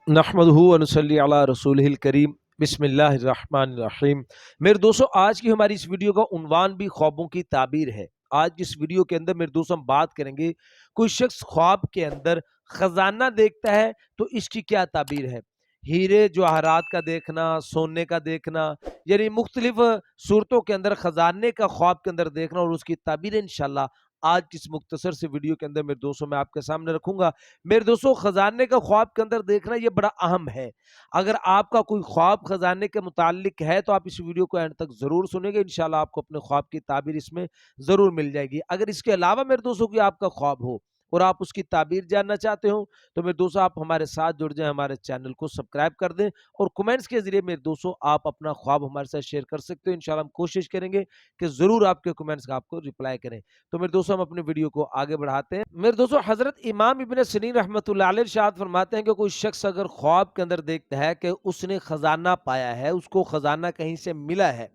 नहमदुहु व नसल्ली अला रसूलिहिल करीम बिस्मिल्लाहिर्रहमानिर्रहीम। मेरे दोस्तों, आज की हमारी इस वीडियो का उन्वान भी ख्वाबों की ताबीर है। आज की इस वीडियो के अंदर मेरे दोस्तों हम बात करेंगे, कोई शख्स ख्वाब के अंदर खजाना देखता है तो इसकी क्या ताबीर है। हीरे जवाहरात का देखना, सोने का देखना, यानी मुख्तलिफ सूरतों के अंदर खजाने का ख्वाब के अंदर देखना और उसकी ताबीर इंशाल्लाह आज की इस मुख्तसर से वीडियो के अंदर मेरे दोस्तों मैं आपके सामने रखूंगा। मेरे दोस्तों, खजाने का ख्वाब के अंदर देखना ये बड़ा अहम है। अगर आपका कोई ख्वाब खजाने के मुतालिक है तो आप इस वीडियो को एंड तक जरूर सुनेंगे, इंशाल्लाह आपको अपने ख्वाब की ताबीर इसमें जरूर मिल जाएगी। अगर इसके अलावा मेरे दोस्तों की आपका ख्वाब हो और आप उसकी ताबीर जानना चाहते हो तो मेरे दोस्तों आप हमारे साथ जुड़ जाएं, हमारे चैनल को सब्सक्राइब कर दें और कमेंट्स के जरिए मेरे दोस्तों आप अपना ख्वाब हमारे साथ शेयर कर सकते हो। इंशाल्लाह हम कोशिश करेंगे कि जरूर आपके कमेंट्स का आपको रिप्लाई करें। तो मेरे दोस्तों हम अपने वीडियो को आगे बढ़ाते हैं। मेरे दोस्तों, हजरत इमाम इब्न सिरीन रहमतुल्लाह अलैह इरशाद फरमाते हैं कि कोई शख्स अगर ख्वाब के अंदर देखता है कि उसने खजाना पाया है, उसको खजाना कहीं से मिला है,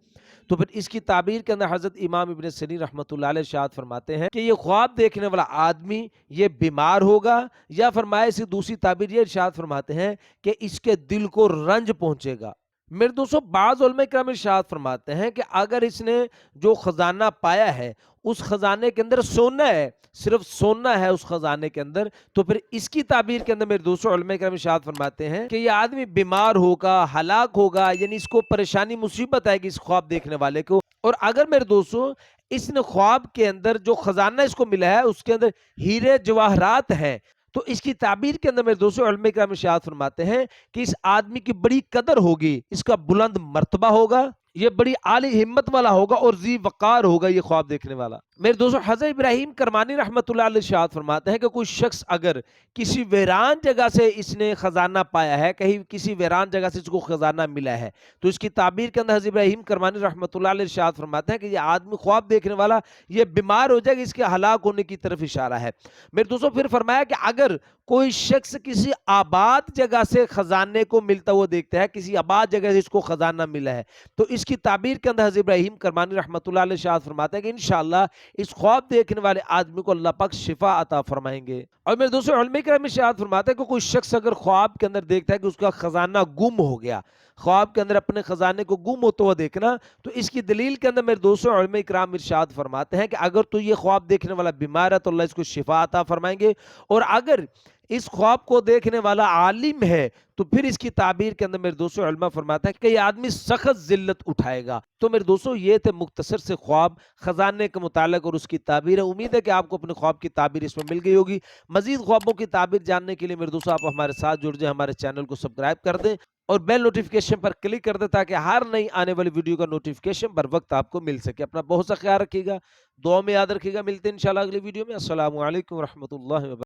तो फिर इसकी ताबीर के अंदर हजरत इमाम इब्न सिरीन रहमतुल्लाह अलैह इरशाद फरमाते हैं कि ये ख्वाब देखने वाला आदमी ये बीमार होगा, या फरमाए इसी दूसरी ताबीर ये इरशाद फरमाते हैं कि इसके दिल को रंज पहुंचेगा। मेरे दोस्तों, बाज़ उलमा किराम इरशाद फरमाते हैं कि अगर इसने जो खजाना पाया है उस खजाने के अंदर सोना है, सिर्फ सोना है उस खजाने के अंदर, तो फिर इसकी ताबीर के अंदर मेरे दोस्तों उलमा किराम इरशाद फरमाते हैं कि यह आदमी बीमार होगा, हलाक होगा, यानी इसको परेशानी मुसीबत आएगी इस ख्वाब देखने वाले को। और अगर मेरे दोस्तों इसने ख्वाब के अंदर जो खजाना इसको मिला है उसके अंदर हीरे जवाहरात हैं, तो इसकी ताबीर के अंदर मेरे दोस्तों उलमा किराम इरशाद फरमाते हैं कि इस आदमी की बड़ी कदर होगी, इसका बुलंद मर्तबा होगा, ये बड़ी आली हिम्मत वाला होगा और जी वकार होगा ये ख्वाब देखने वाला। मेरे दोस्तों, हज़रत इब्राहिम करमानी रहमतुल्लाह अलैह इरशाद फरमाते हैं कि कोई शख्स अगर किसी वीरान जगह से इसने खजाना पाया है, कहीं किसी वीरान जगह से इसको खजाना मिला है, तो इसकी ताबीर के अंदर हज़रत इब्राहिम करमानी रहमतुल्लाह अलैह इरशाद फरमाते हैं कि ये आदमी ख्वाब देखने वाला ये बीमार हो जाएगा, इसके हलाक होने की तरफ इशारा है। मेरे दोस्तों, फिर फरमाया कि अगर कोई शख्स किसी आबाद जगह से खजाने को मिलता हुआ देखता है, किसी आबाद जगह से इसको खजाना मिला है, तो इसकी ताबीर के अंदर हज़रत इब्राहिम करमानी रहमतुल्लाह अलैह इरशाद फरमाते हैं कि इंशाअल्लाह इस ख्वाब देखने वाले आदमी को अल्लाह पाक शिफा अता फरमाएंगे। और मेरे दोस्तों उलमा किराम इरशाद फरमाते हैं कि कोई शख्स अगर ख्वाब के अंदर देखता है कि उसका खजाना गुम हो गया, ख्वाब के अंदर अपने खजाने को गुम होता हुआ देखना, तो इसकी दलील के अंदर मेरे दोस्तों उलमा किराम इरशाद फरमाते हैं कि अगर तो ये ख्वाब देखने वाला बीमार है तो अल्लाह इसको शिफा अता फरमाएंगे, और अगर इस ख्वाब को देखने वाला आलिम है तो फिर इसकी ताबीर के अंदर मेरे दोस्तों उलमा फरमाता है कि ये आदमी सख्त जिल्लत उठाएगा। तो मेरे दोस्तों ये थे मुख्तसर से ख्वाब खजाने के मुतालिक और उसकी ताबीर है। उम्मीद है कि आपको अपने ख्वाब की ताबीर इसमें मिल गई होगी। मजीद ख्वाबों की ताबीर जानने के लिए मेरे दोस्तों आप हमारे साथ जुड़ जाए, हमारे चैनल को सब्सक्राइब कर दें और बेल नोटिफिकेशन पर क्लिक कर दें ताकि हर नई आने वाली वीडियो का नोटिफिकेशन बर वक्त आपको मिल सके। अपना बहुत सा ख्याल रखिएगा, दुआ में याद रखिएगा। मिलते हैं इंशाल्लाह अगली वीडियो में। अस्सलामु अलैकुम रहमतुल्लाहि व बरकातहू।